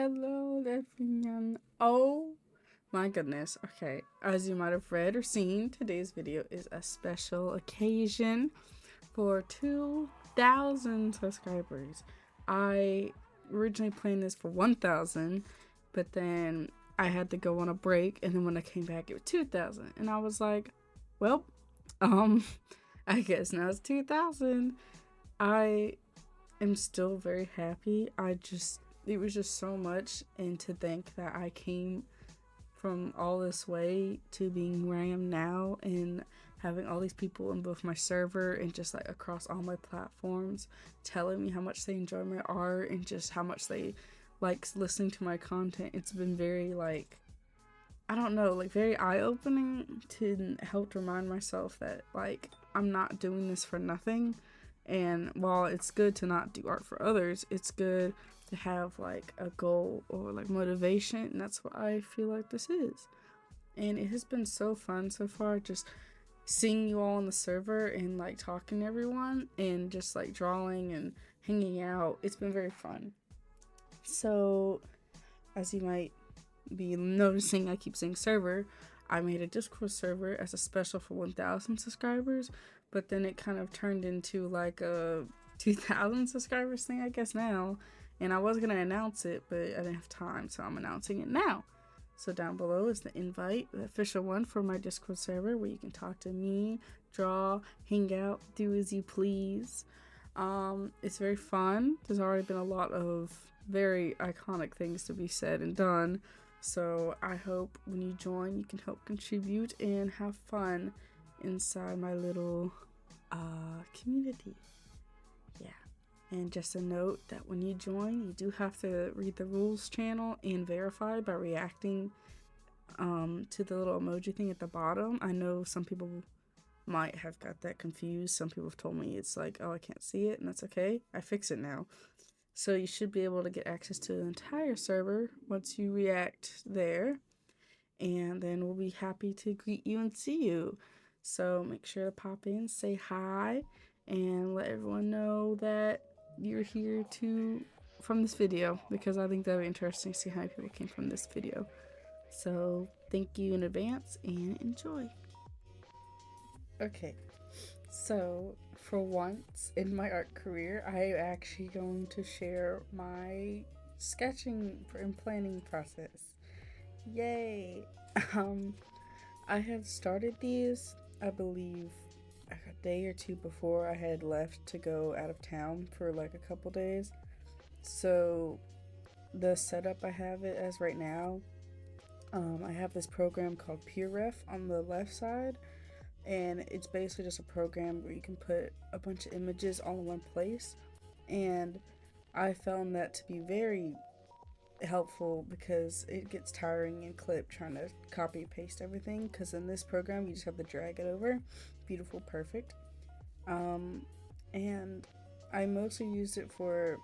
Hello, everyone. Oh my goodness. Okay, as you might have read or seen, today's video is a special occasion for 2,000 subscribers. I originally planned this for 1,000, but then I had to go on a break, and then when I came back, it was 2,000, and I was like, well, um, I guess now it's 2,000. I am still very happy. It was just so much, and to think that I came from all this way to being where I am now and having all these people in both my server and just like across all my platforms telling me how much they enjoy my art and just how much they like listening to my content. It's been very like, I don't know, like very eye-opening to help remind myself that like I'm not doing this for nothing. And while it's good to not do art for others, it's good to have like a goal or like motivation, and that's what I feel like this is. And it has been so fun so far, just seeing you all on the server and like talking to everyone and just like drawing and hanging out. It's been very fun. So as you might be noticing, I keep saying server. I made a Discord server as a special for 1,000 subscribers, but then it kind of turned into like a 2,000 subscribers thing, I guess, now. And I was gonna announce it, but I didn't have time, so I'm announcing it now. So down below is the invite, the official one for my Discord server, where you can talk to me, draw, hang out, do as you please. It's very fun. There's already been a lot of very iconic things to be said and done. So I hope when you join, you can help contribute and have fun inside my little community. Yeah. And just a note that when you join, you do have to read the rules channel and verify by reacting to the little emoji thing at the bottom. I know some people might have got that confused. Some people have told me it's like, oh, I can't see it, and that's okay. I fix it now. So you should be able to get access to the entire server once you react there. And then we'll be happy to greet you and see you. So make sure to pop in, say hi, and let everyone know that you're here from this video, because I think that'd be interesting to see how many people came from this video. So thank you in advance and enjoy. Okay, so for once in my art career, I am actually going to share my sketching and planning process. Yay! I have started these, I believe, a day or two before I had left to go out of town for like a couple days. So the setup I have it as right now, I have this program called PureRef on the left side, and it's basically just a program where you can put a bunch of images all in one place. And I found that to be very helpful because it gets tiring in Clip trying to copy paste everything, because in this program you just have to drag it over. Beautiful, perfect. And I mostly used it for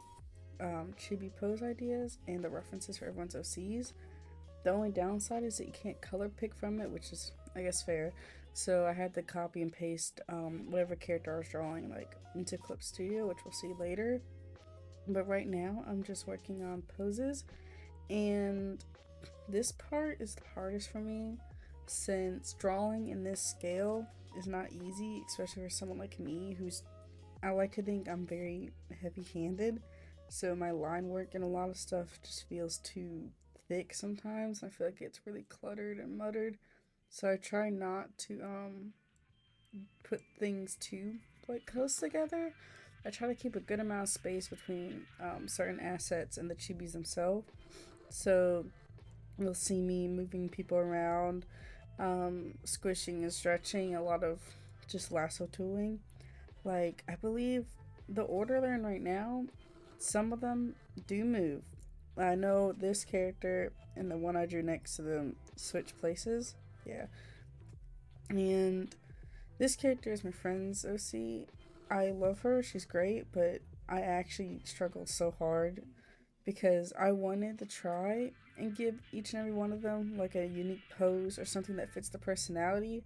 chibi pose ideas and the references for everyone's OCs. The only downside is that you can't color pick from it, which is, I guess, fair. So I had to copy and paste whatever character I was drawing like into Clip Studio, which we'll see later. But right now I'm just working on poses, and this part is the hardest for me since drawing in this scale is not easy, especially for someone like me I like to think I'm very heavy-handed, so my line work and a lot of stuff just feels too thick sometimes. I feel like it's really cluttered and muttered, so I try not to put things too like close together. I try to keep a good amount of space between certain assets and the chibis themselves. So you'll see me moving people around, squishing and stretching, a lot of just lasso tooling. Like, I believe the order they're in right now, some of them do move. I know this character and the one I drew next to them switch places. Yeah. And this character is my friend's OC. I love her, she's great, but I actually struggled so hard because I wanted to try and give each and every one of them like a unique pose or something that fits the personality.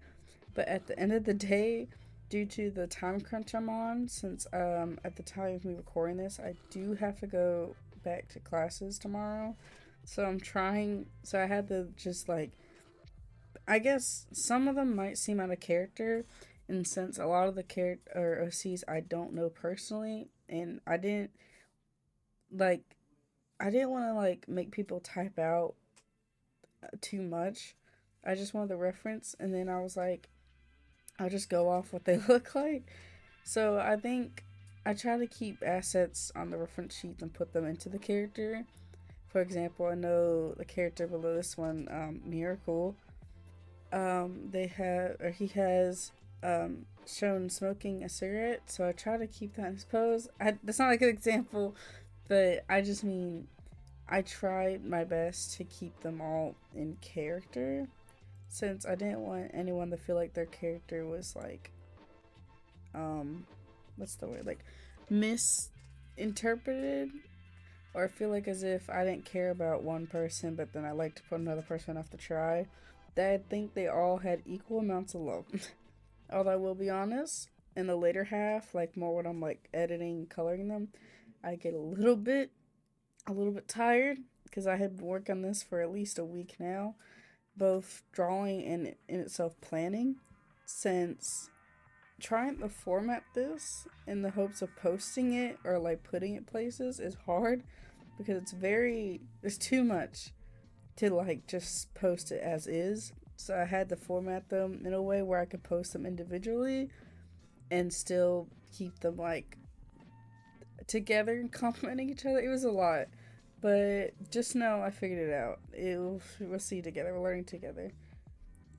But at the end of the day, due to the time crunch I'm on, since at the time of me recording this, I do have to go back to classes tomorrow. So I'm trying, so I had to just like, I guess some of them might seem out of character, and since a lot of the character or OCs I don't know personally, and like I didn't want to like make people type out too much. I just wanted the reference, and then I was like, I'll just go off what they look like. So I think I try to keep assets on the reference sheet and put them into the character. For example, I know the character below this one, Miracle. He has shown smoking a cigarette, so I try to keep that in his pose. That's not a good example, but I just mean I tried my best to keep them all in character, since I didn't want anyone to feel like their character was like, what's the word, like misinterpreted, or feel like as if I didn't care about one person, but then I like to put another person off to try. That I think they all had equal amounts of love. Although I will be honest, in the later half, like more when I'm like editing, coloring them, I get a little bit tired because I had been working on this for at least a week now, both drawing and in itself planning, since trying to format this in the hopes of posting it or like putting it places is hard because there's too much to like just post it as is. So I had to format them in a way where I could post them individually and still keep them like together and complementing each other. It was a lot, but just know I figured it out. We'll see together. We're learning together.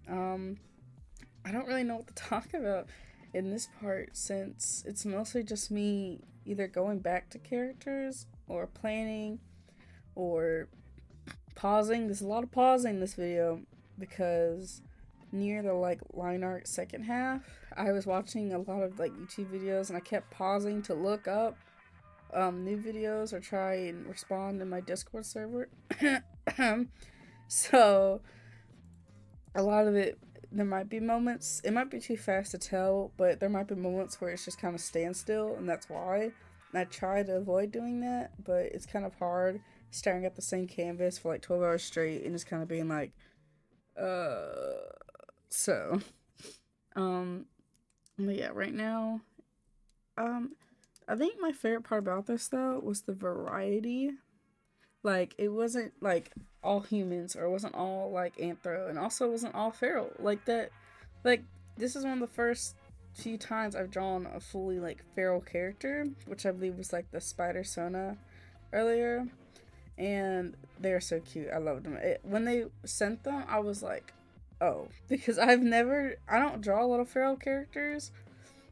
I don't really know what to talk about in this part, since it's mostly just me either going back to characters or planning or pausing. There's a lot of pausing in this video because near the like line art second half, I was watching a lot of like YouTube videos and I kept pausing to look up new videos or try and respond in my Discord server. So a lot of it, there might be moments, it might be too fast to tell, but there might be moments where it's just kind of standstill, and that's why. And I try to avoid doing that, but it's kind of hard staring at the same canvas for like 12 hours straight and just kind of being like, so, but yeah, right now, I think my favorite part about this though was the variety. Like, it wasn't like all humans, or it wasn't all like anthro, and also it wasn't all feral. Like that, like this is one of the first few times I've drawn a fully like feral character, which I believe was like the spider Sona earlier, and they're so cute. I loved them. When they sent them, I was like, oh, because I don't draw a lot of feral characters,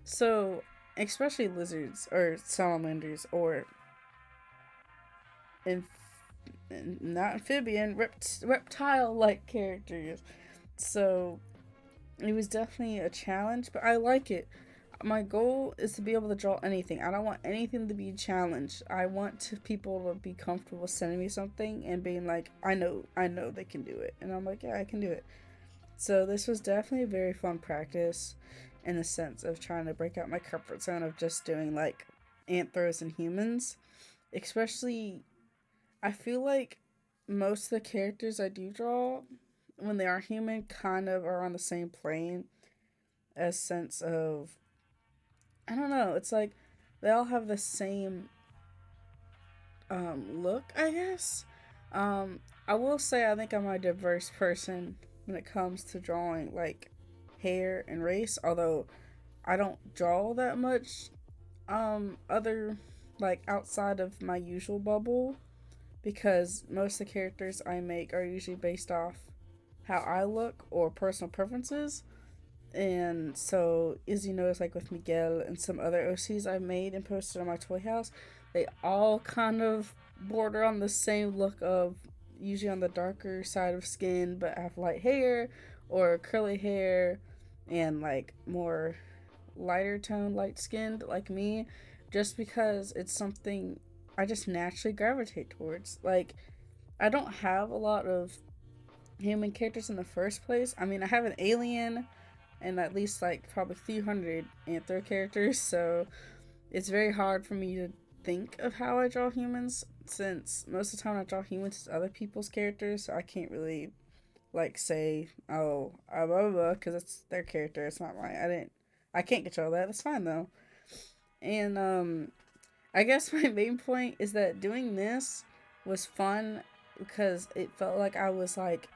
so especially lizards or salamanders or not amphibian, reptile like characters. So it was definitely a challenge, but I like it. My goal is to be able to draw anything. I don't want anything to be a challenge. I want people to be comfortable sending me something and being like, I know they can do it. And I'm like, yeah, I can do it. So this was definitely a very fun practice in the sense of trying to break out my comfort zone of just doing like anthros and humans. Especially, I feel like most of the characters I do draw, when they are human, kind of are on the same plane as sense of, I don't know, it's like they all have the same look, I guess. I will say I think I'm a diverse person when it comes to drawing like hair and race, although I don't draw that much other like outside of my usual bubble, because most of the characters I make are usually based off how I look or personal preferences. And so, as you notice, like with Miguel and some other OCs I've made and posted on my toy house, they all kind of border on the same look of usually on the darker side of skin, but have light hair or curly hair and like more lighter tone, light skinned like me, just because it's something I just naturally gravitate towards. Like, I don't have a lot of human characters in the first place. I mean, I have an alien and at least like probably 300 anthro characters, so it's very hard for me to think of how I draw humans, since most of the time I draw humans as other people's characters, so I can't really like say, oh, blah blah blah, because it's their character. It's not mine. I can't control that. That's fine though. And I guess my main point is that doing this was fun because it felt like I was like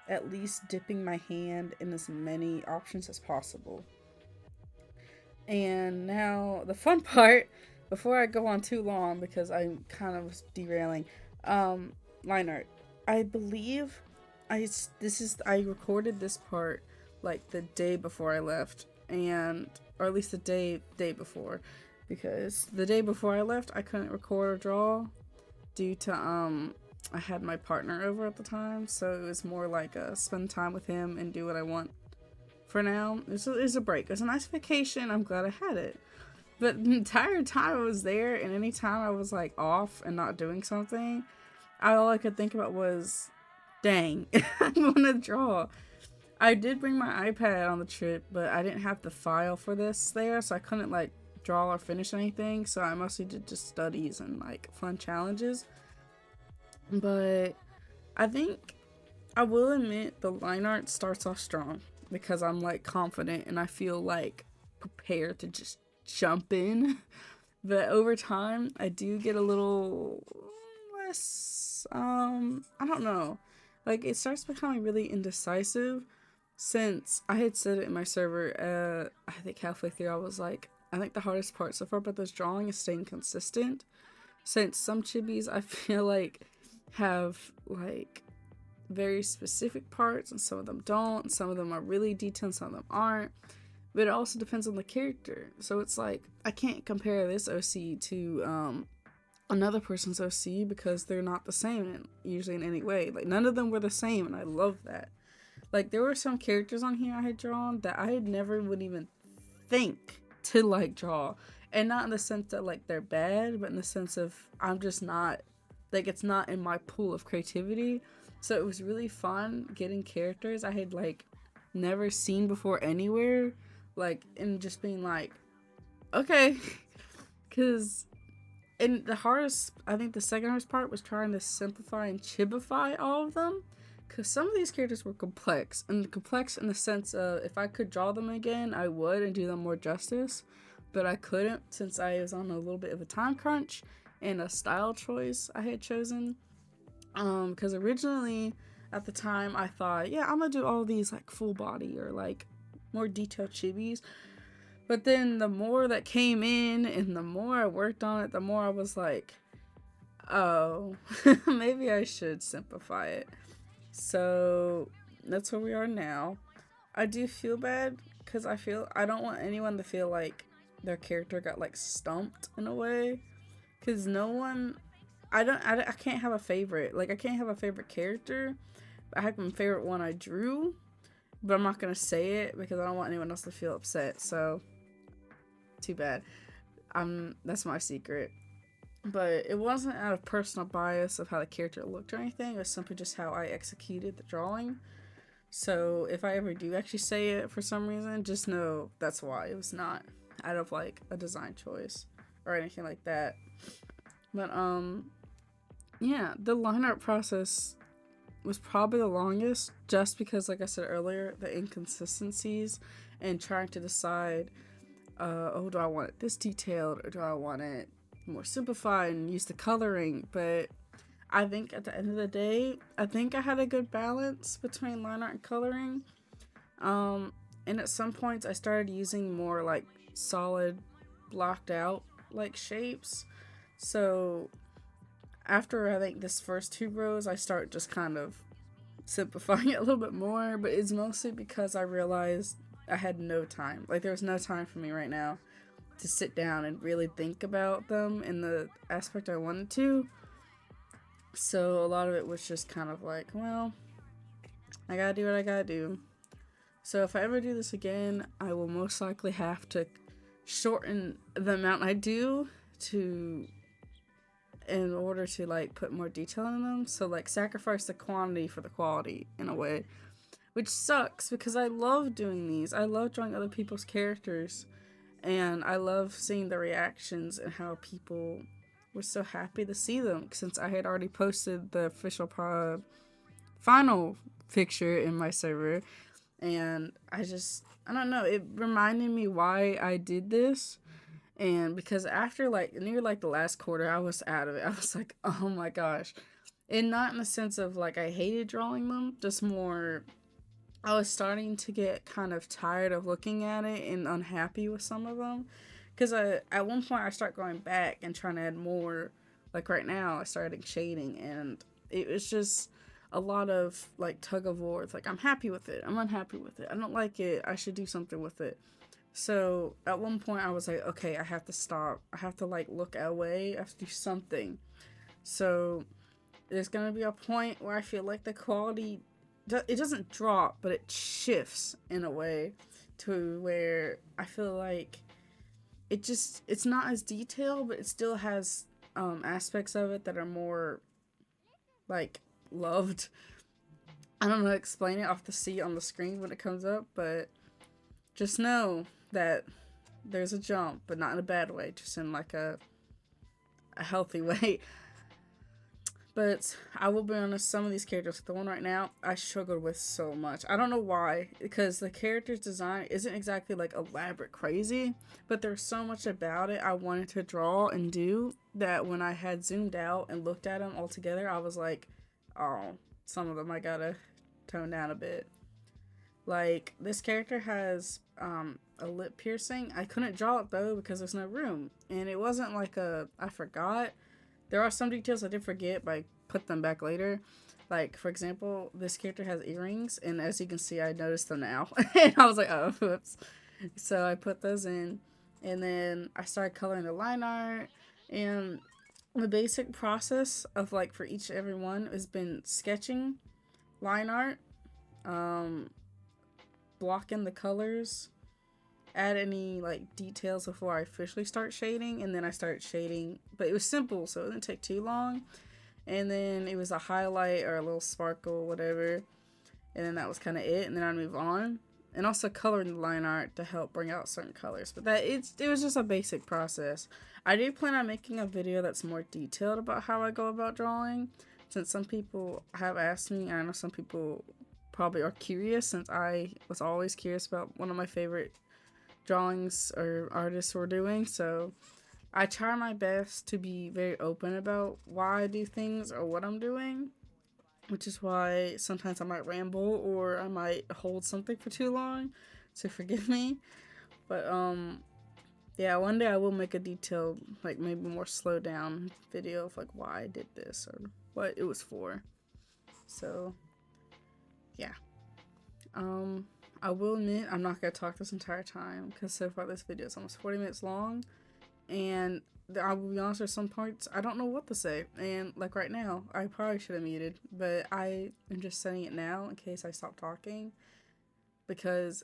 at least dipping my hand in as many options as possible. And now the fun part, before I go on too long because I'm kind of derailing, line art. I believe I recorded this part like the day before I left, and or at least the day before, because the day before I left I couldn't record or draw due to I had my partner over at the time, so it was more like spend time with him and do what I want. For now, it was a break. It was a nice vacation. I'm glad I had it. But the entire time I was there, and any time I was like off and not doing something, all I could think about was, dang, I want to draw. I did bring my iPad on the trip, but I didn't have the file for this there, so I couldn't like draw or finish anything. So I mostly did just studies and like fun challenges. But I think I will admit the line art starts off strong, because I'm like confident and I feel like prepared to just jump in. But over time I do get a little less I don't know, like it starts becoming really indecisive, since I had said it in my server I think halfway through. I was like, I think the hardest part so far about this drawing is staying consistent, since some chibis I feel like have like very specific parts and some of them don't. Some of them are really detailed, some of them aren't. But it also depends on the character. So it's like I can't compare this OC to another person's OC because they're not the same usually in any way. Like none of them were the same, and I love that. Like there were some characters on here I had drawn that I never would even think to like draw. And not in the sense that like they're bad, but in the sense of I'm just not, like it's not in my pool of creativity. So it was really fun getting characters I had like never seen before anywhere, like, and just being like, okay, because, and I think the second hardest part was trying to simplify and chibify all of them, because some of these characters were complex, and complex in the sense of if I could draw them again, I would and do them more justice, but I couldn't since I was on a little bit of a time crunch and a style choice I had chosen. Because originally at the time I thought, yeah, I'm gonna do all these like full body or like more detailed chibis, but then the more that came in and the more I worked on it, the more I was like, oh, maybe I should simplify it. So that's where we are now. I do feel bad because I don't want anyone to feel like their character got like stumped in a way, because no one, I can't have a favorite. Like, I can't have a favorite character. I have my favorite one I drew, but I'm not going to say it because I don't want anyone else to feel upset. So, too bad. That's my secret. But it wasn't out of personal bias of how the character looked or anything. It was simply just how I executed the drawing. So, if I ever do actually say it for some reason, just know that's why. It was not out of, like, a design choice or anything like that. But, yeah, the line art process was probably the longest, just because, like I said earlier, the inconsistencies and trying to decide, oh, do I want it this detailed or do I want it more simplified and use the coloring. But I think at the end of the day, I think I had a good balance between line art and coloring. And at some points I started using more like solid blocked out like shapes. So after I think this first 2 rows, I start just kind of simplifying it a little bit more, but it's mostly because I realized I had no time. Like, there was no time for me right now to sit down and really think about them in the aspect I wanted to. So a lot of it was just kind of like, well, I gotta do what I gotta do. So if I ever do this again, I will most likely have to shorten the amount I do in order to like put more detail in them. So like sacrifice the quantity for the quality in a way, which sucks because I love doing these. I love drawing other people's characters, and I love seeing the reactions and how people was so happy to see them since I had already posted the official final picture in my server. And I don't know, it reminded me why I did this. And because after like near like the last quarter, I was out of it. I was like, oh my gosh. And not in the sense of like I hated drawing them, just more I was starting to get kind of tired of looking at it and unhappy with some of them. Because at one point I start going back and trying to add more. Like right now, I started shading, and it was just a lot of like tug of war. It's like I'm happy with it, I'm unhappy with it, I don't like it, I should do something with it. So at one point I was like, okay, I have to stop. I have to like look away. I have to do something. So there's gonna be a point where I feel like the quality, it doesn't drop, but it shifts in a way to where I feel like it's not as detailed, but it still has aspects of it that are more like loved. I don't know how to explain it off the see on the screen when it comes up, but just know that there's a jump, but not in a bad way, just in like a healthy way. But I will be honest, some of these characters, the one right now, I struggled with so much. I don't know why, because the character's design isn't exactly like elaborate crazy, but there's so much about it I wanted to draw and do that when I had zoomed out and looked at them all together, I was like, oh, some of them I gotta tone down a bit. Like, this character has a lip piercing. I couldn't draw it though because there's no room, and it wasn't like I forgot. There are some details I did forget, but I put them back later. Like, for example, this character has earrings, and as you can see, I noticed them now. And I was like, oh, whoops. So I put those in, and then I started coloring the line art, and the basic process of, like, for each and every one has been sketching, line art, blocking the colors, add any like details before I officially start shading, and then I start shading, but it was simple, so it didn't take too long. And then it was a highlight or a little sparkle, whatever, and then that was kind of it, and then I'd move on. And also coloring the line art to help bring out certain colors, but it was just a basic process. I do plan on making a video that's more detailed about how I go about drawing, since some people have asked me, and I know some people probably are curious, since I was always curious about one of my favorite drawings or artists were doing. So I try my best to be very open about why I do things or what I'm doing, which is why sometimes I might ramble or I might hold something for too long, so forgive me. But yeah, one day I will make a detailed, like maybe more slowed down video of like why I did this or what it was for. So yeah, I will admit I'm not going to talk this entire time because so far this video is almost 40 minutes long, and I will be honest, there's some parts I don't know what to say, and like right now I probably should have muted, but I am just saying it now in case I stop talking, because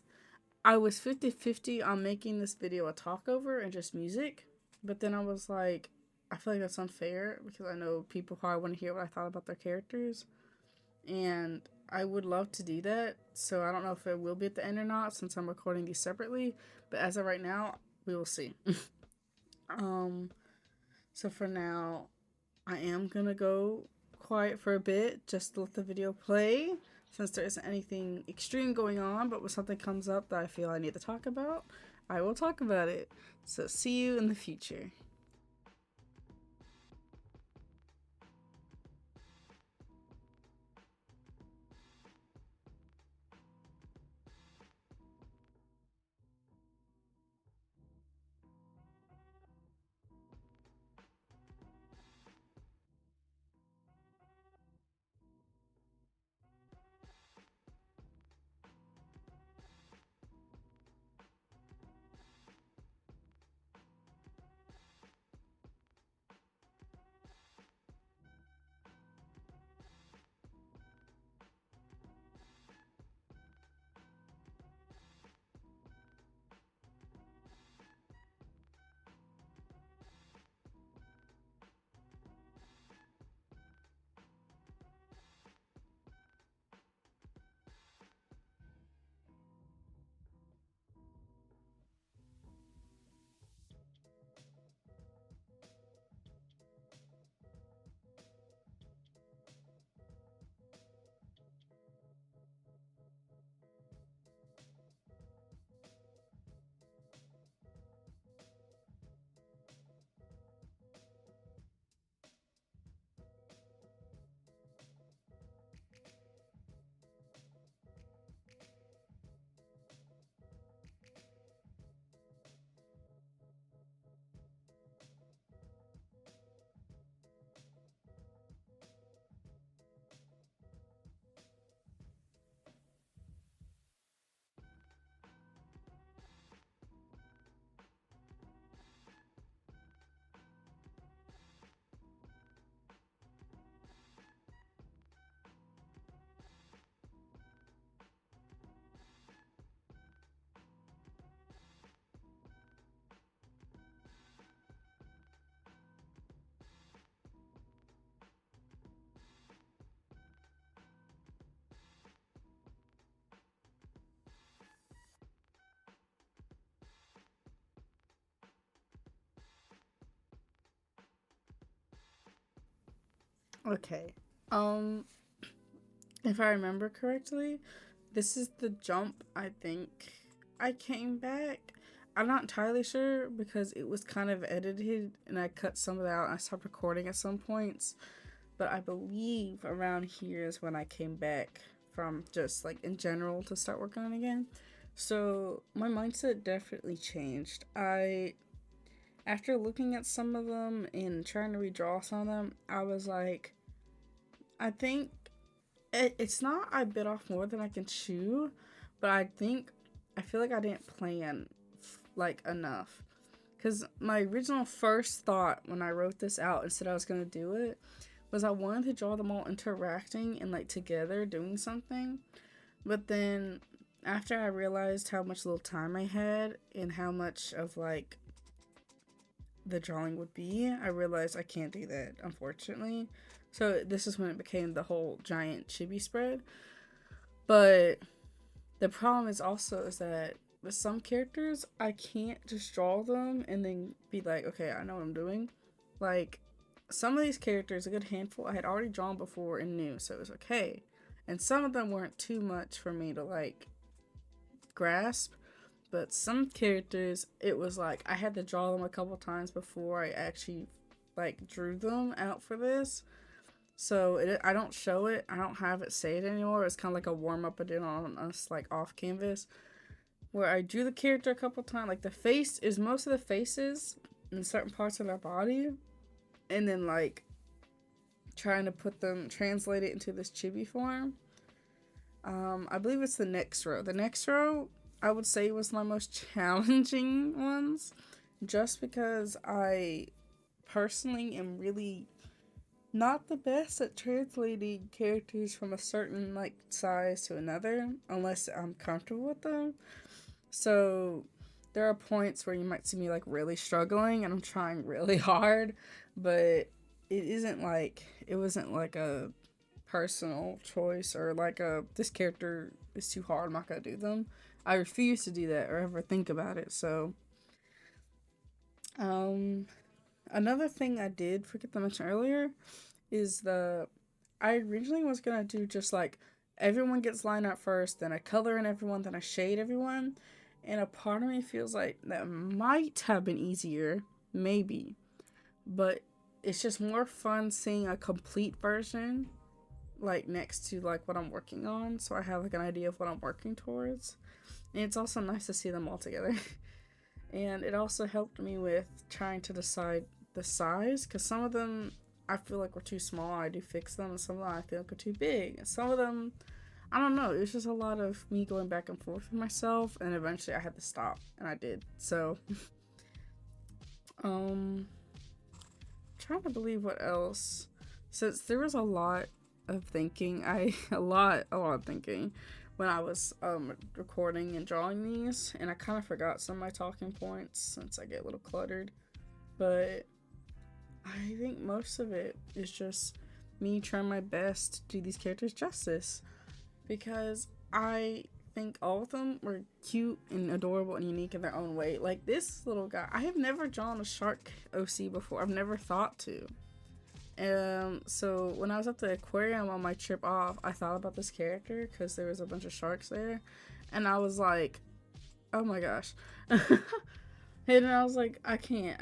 I was 50-50 on making this video a talkover and just music, but then I was like, I feel like that's unfair because I know people probably want to hear what I thought about their characters, and I would love to do that, so I don't know if it will be at the end or not since I'm recording these separately, but as of right now, we will see. So for now, I am gonna go quiet for a bit just to let the video play since there isn't anything extreme going on, but when something comes up that I feel I need to talk about, I will talk about it. So see you in the future. Okay. Um, if I remember correctly, this is the jump I think I came back. I'm not entirely sure because it was kind of edited and I cut some of that out and I stopped recording at some points. But I believe around here is when I came back from just like in general to start working on it again. So my mindset definitely changed. After looking at some of them and trying to redraw some of them, I was like, I think it's not I bit off more than I can chew, but I feel like I didn't plan like enough. Because my original first thought when I wrote this out and said I was going to do it was I wanted to draw them all interacting and like together doing something. But then after I realized how much little time I had and how much of like the drawing would be, I realized I can't do that, unfortunately. So this is when it became the whole giant chibi spread. But the problem is also is that with some characters, I can't just draw them and then be like, okay, I know what I'm doing. Like, some of these characters, a good handful, I had already drawn before and knew, so it was okay. And some of them weren't too much for me to, like, grasp. But some characters, it was like, I had to draw them a couple times before I actually, like, drew them out for this. So I don't show it. I don't have it saved anymore. It's kind of like a warm-up I did on us, like, off canvas. Where I drew the character a couple times. Like, the face is most of the faces in certain parts of their body. And then, like, trying to translate it into this chibi form. I believe it's the next row. The next row, I would say, was my most challenging ones. Just because I personally am really not the best at translating characters from a certain, like, size to another. Unless I'm comfortable with them. So there are points where you might see me like really struggling and I'm trying really hard, but it wasn't like a personal choice or like this character is too hard, I'm not gonna do them. I refuse to do that or ever think about it. So another thing I did forget to mention earlier is I originally was gonna do just like everyone gets line art first, then I color in everyone, then I shade everyone. And a part of me feels like that might have been easier, maybe. But it's just more fun seeing a complete version, like, next to, like, what I'm working on. So I have, like, an idea of what I'm working towards. And it's also nice to see them all together. And it also helped me with trying to decide the size. Because some of them I feel like were too small. I do fix them. And some of them I feel like are too big. And some of them, I don't know, it was just a lot of me going back and forth with myself, and eventually I had to stop, and I did. So, trying to believe what else. Since there was a lot of thinking, a lot of thinking when I was recording and drawing these, and I kind of forgot some of my talking points since I get a little cluttered. But I think most of it is just me trying my best to do these characters justice. Because I think all of them were cute and adorable and unique in their own way. Like this little guy, I have never drawn a shark OC before. I've never thought to. So when I was at the aquarium on my trip off, I thought about this character because there was a bunch of sharks there. And I was like, oh my gosh. And I was like, I can't.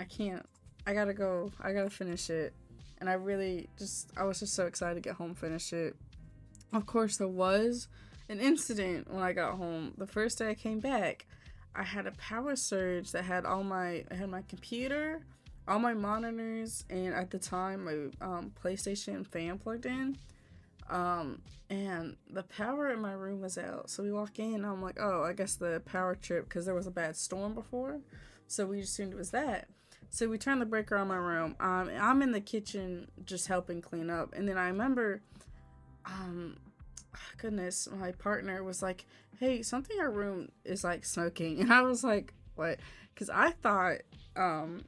I gotta go. I gotta finish it. And I was just so excited to get home, finish it. Of course, there was an incident when I got home. The first day I came back, I had a power surge that had I had my computer, all my monitors, and at the time, my PlayStation fan plugged in. And the power in my room was out. So we walk in, and I'm like, oh, I guess the power trip, because there was a bad storm before. So we assumed it was that. So we turned the breaker on my room. I'm in the kitchen just helping clean up. And then I remember goodness, my partner was like, hey, something in our room is like smoking. And I was like, what? Because I thought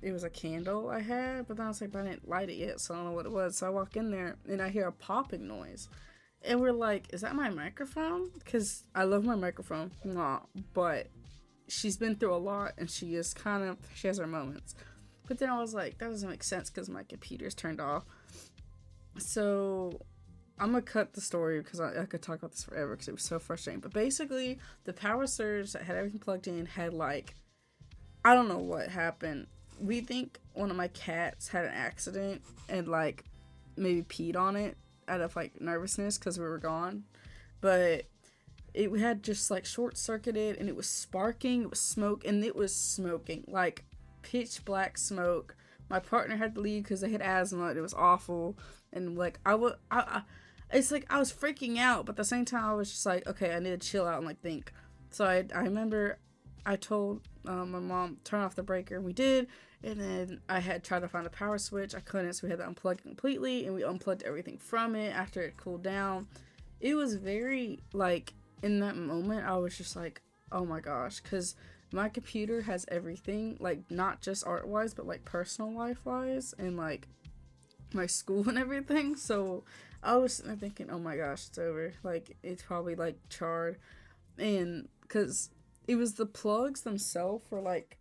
it was a candle I had, but then I was like, but I didn't light it yet, so I don't know what it was. So I walk in there and I hear a popping noise, and we're like, is that my microphone? Because I love my microphone, but she's been through a lot and she has her moments. But then I was like, that doesn't make sense because my computer's turned off. So I'm gonna cut the story because I could talk about this forever because it was so frustrating. But basically, the power surge that had everything plugged in had like, I don't know what happened. We think one of my cats had an accident and like maybe peed on it out of like nervousness because we were gone. But we had just like short circuited and it was sparking, it was smoke, and it was smoking like pitch black smoke. My partner had to leave because they had asthma. It was awful. And like it's like I was freaking out, but at the same time I was just like, okay, I need to chill out and like think. So I remember I told my mom turn off the breaker, and we did. And then I had tried to find a power switch. I couldn't, so we had to unplug it completely, and we unplugged everything from it after it cooled down. It was very like, in that moment I was just like, oh my gosh, because my computer has everything, like not just art wise but like personal life wise and like my school and everything. So I was sitting there thinking, oh my gosh, it's over, like it's probably like charred. And because it was the plugs themselves were like,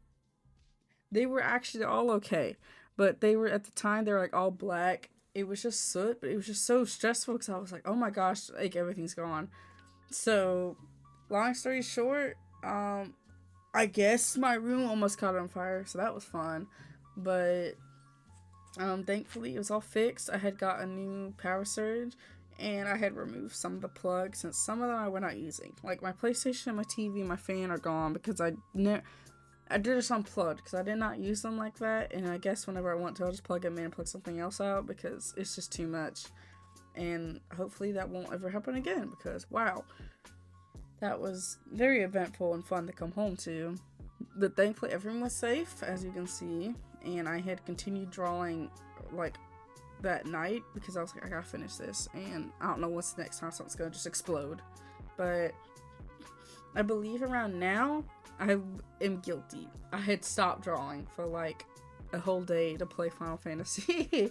they were actually all okay, but they were, at the time they were like all black. It was just soot, but it was just so stressful because I was like, oh my gosh, like everything's gone. So long story short, I guess my room almost caught on fire, so that was fun. But thankfully it was all fixed. I had got a new power surge, and I had removed some of the plugs since some of them I were not using. Like my PlayStation, my TV, my fan are gone because I did just unplugged because I did not use them like that. And I guess whenever I want to, I'll just plug them in and plug something else out because it's just too much. And hopefully that won't ever happen again because wow, that was very eventful and fun to come home to. But thankfully everyone was safe, as you can see, and I had continued drawing like that night because I was like, I gotta finish this, and I don't know what's the next time something's gonna just explode. But I believe around now I am guilty. I had stopped drawing for like a whole day to play Final Fantasy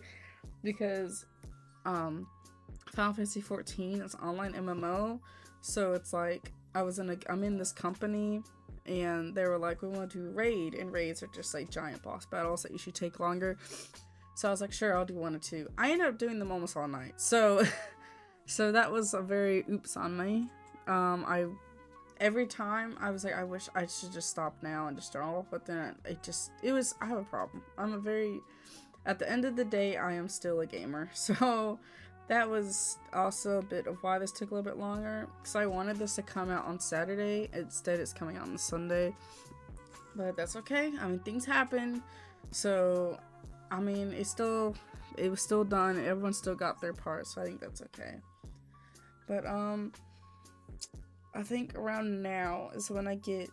because Final Fantasy 14 is an online MMO, so it's like I'm in this company, and they were like, we want to do raid, and raids are just like giant boss battles that usually take longer. So I was like, sure, I'll do 1 or 2. I ended up doing them almost all night, so so that was a very oops on me. Every time I was like, I wish I should just stop now and just draw, but then I have a problem. At the end of the day, I am still a gamer, so that was also a bit of why this took a little bit longer, because I wanted this to come out on Saturday. Instead, it's coming out on Sunday, but that's okay. I mean, things happen, so I mean, it was still done. Everyone still got their part, so I think that's okay. But I think around now is when I get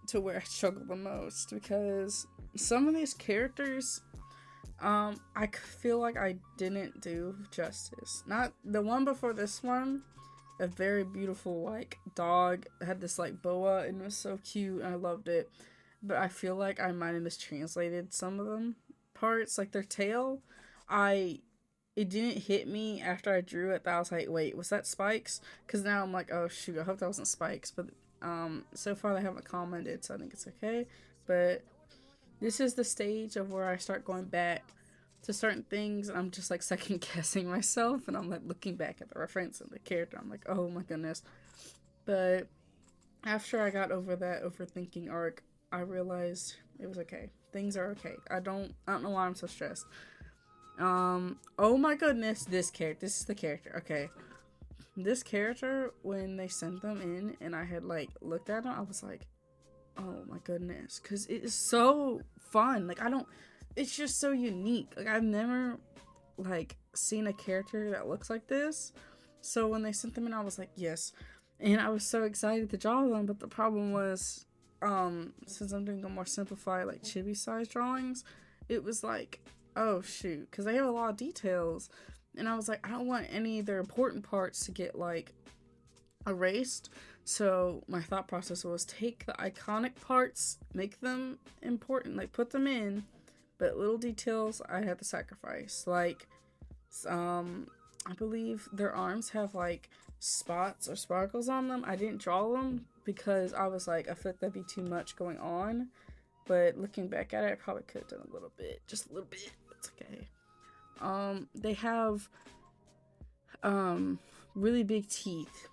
to where I struggle the most, because some of these characters, I feel like I didn't do justice. Not the one before this one, a very beautiful like dog, had this like boa and it was so cute and I loved it. But I feel like I might have mistranslated some of them parts, like their tail. It didn't hit me after I drew it that I was like, wait, was that spikes? Because now I'm like, oh shoot, I hope that wasn't spikes. But so far they haven't commented, so I think it's okay. But this is the stage of where I start going back to certain things, and I'm just like second guessing myself, and I'm like looking back at the reference and the character. I'm like, oh my goodness. But after I got over that overthinking arc, I realized it was okay. Things are okay. I don't know why I'm so stressed. Oh my goodness, this is the character. Okay. This character, when they sent them in and I had like looked at them, I was like, oh my goodness, because it is so fun. Like it's just so unique. Like I've never like seen a character that looks like this. So when they sent them in, I was like, yes. And I was so excited to draw them, but the problem was, since I'm doing a more simplified like chibi size drawings, it was like, oh shoot, because they have a lot of details, and I was like, I don't want any of their important parts to get like erased. So my thought process was take the iconic parts, make them important, like put them in, but little details I had to sacrifice. Like I believe their arms have like spots or sparkles on them. I didn't draw them because I was like, I feel like that'd be too much going on. But looking back at it, I probably could have done a little bit, just a little bit. It's okay. They have really big teeth.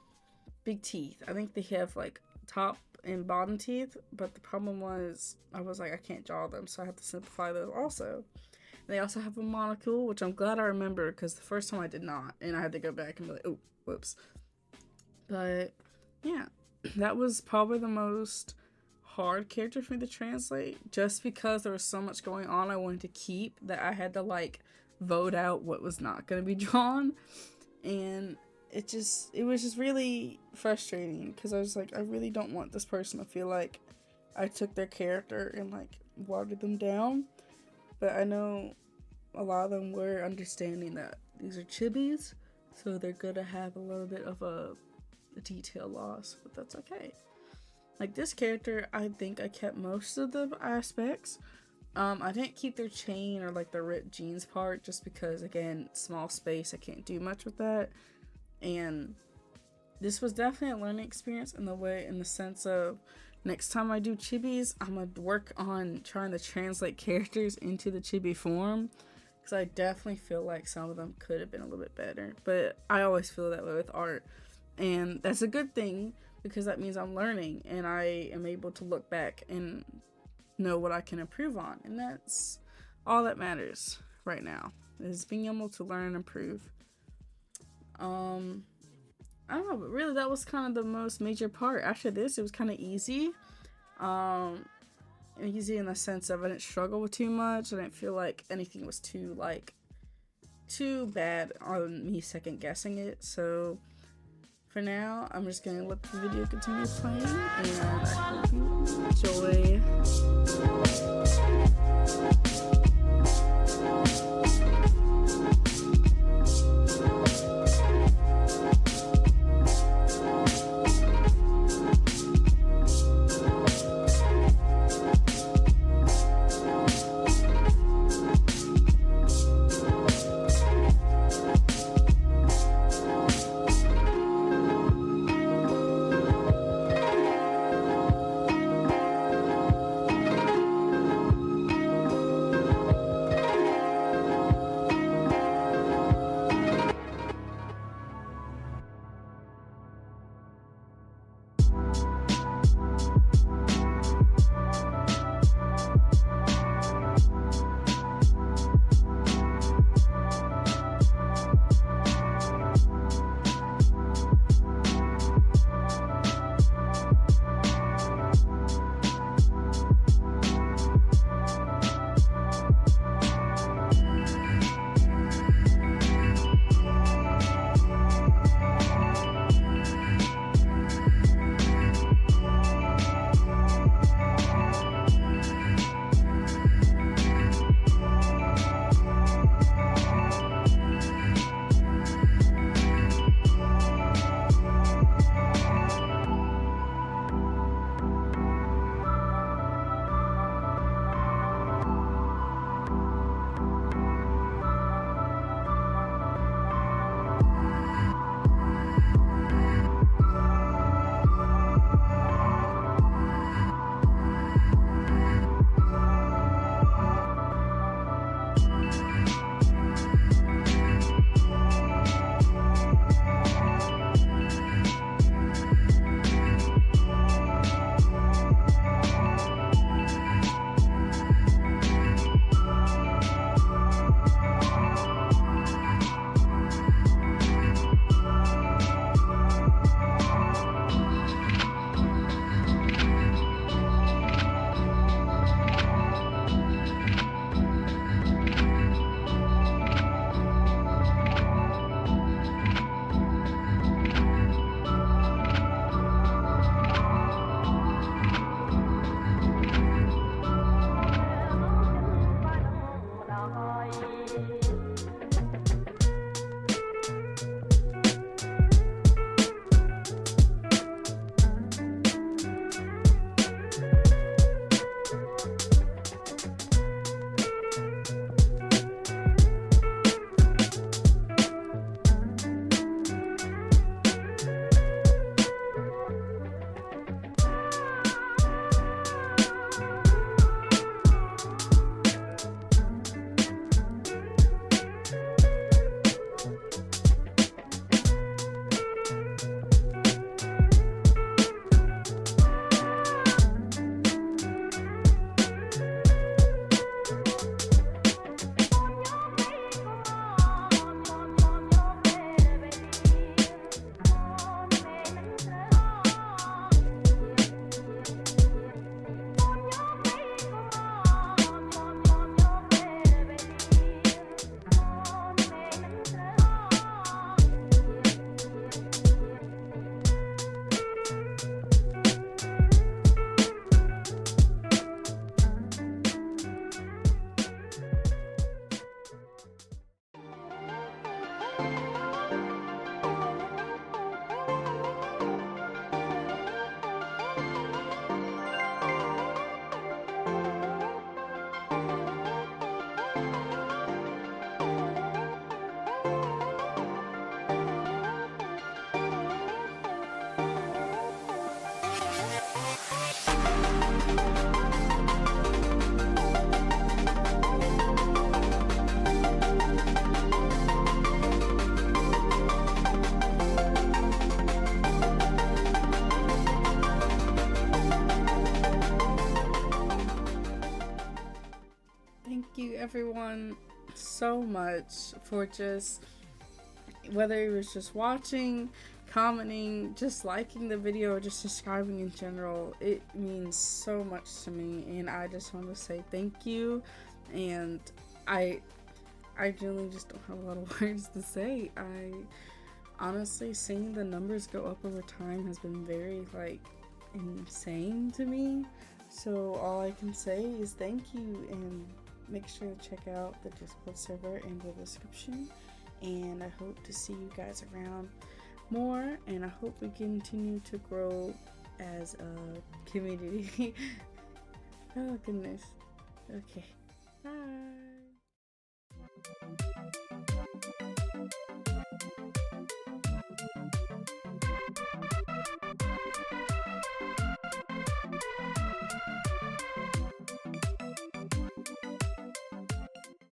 I think they have like top and bottom teeth, but the problem was I was like, I can't draw them, so I have to simplify those also. They also have a monocle, which I'm glad I remember because the first time I did not, and I had to go back and be like, oh, whoops. But yeah, that was probably the most hard character for me to translate, just because there was so much going on I wanted to keep that I had to like vote out what was not going to be drawn. And it was just really frustrating because I was like, I really don't want this person to feel like I took their character and like watered them down. But I know a lot of them were understanding that these are chibis, so they're gonna have a little bit of a detail loss, but that's okay. Like this character, I think I kept most of the aspects. I didn't keep their chain or like the ripped jeans part just because, again, small space, I can't do much with that. And this was definitely a learning experience in the sense of next time I do chibis, I'm gonna work on trying to translate characters into the chibi form, because I definitely feel like some of them could have been a little bit better. But I always feel that way with art, and that's a good thing because that means I'm learning and I am able to look back and know what I can improve on, and that's all that matters right now, is being able to learn and improve. I don't know, but really that was kind of the most major part. After this, it was kind of easy. Easy in the sense of I didn't struggle with too much. I didn't feel like anything was too bad on me second guessing it. So for now, I'm just gonna let the video continue playing, and I hope you enjoy. so much for just, whether it was just watching, commenting, just liking the video, or just subscribing in general. It means so much to me, and I just want to say thank you. And I genuinely just don't have a lot of words to say. I honestly, seeing the numbers go up over time has been very, like, insane to me. So all I can say is thank you, and make sure to check out the Discord server in the description. And I hope to see you guys around more, and I hope we continue to grow as a community. Oh goodness. Okay.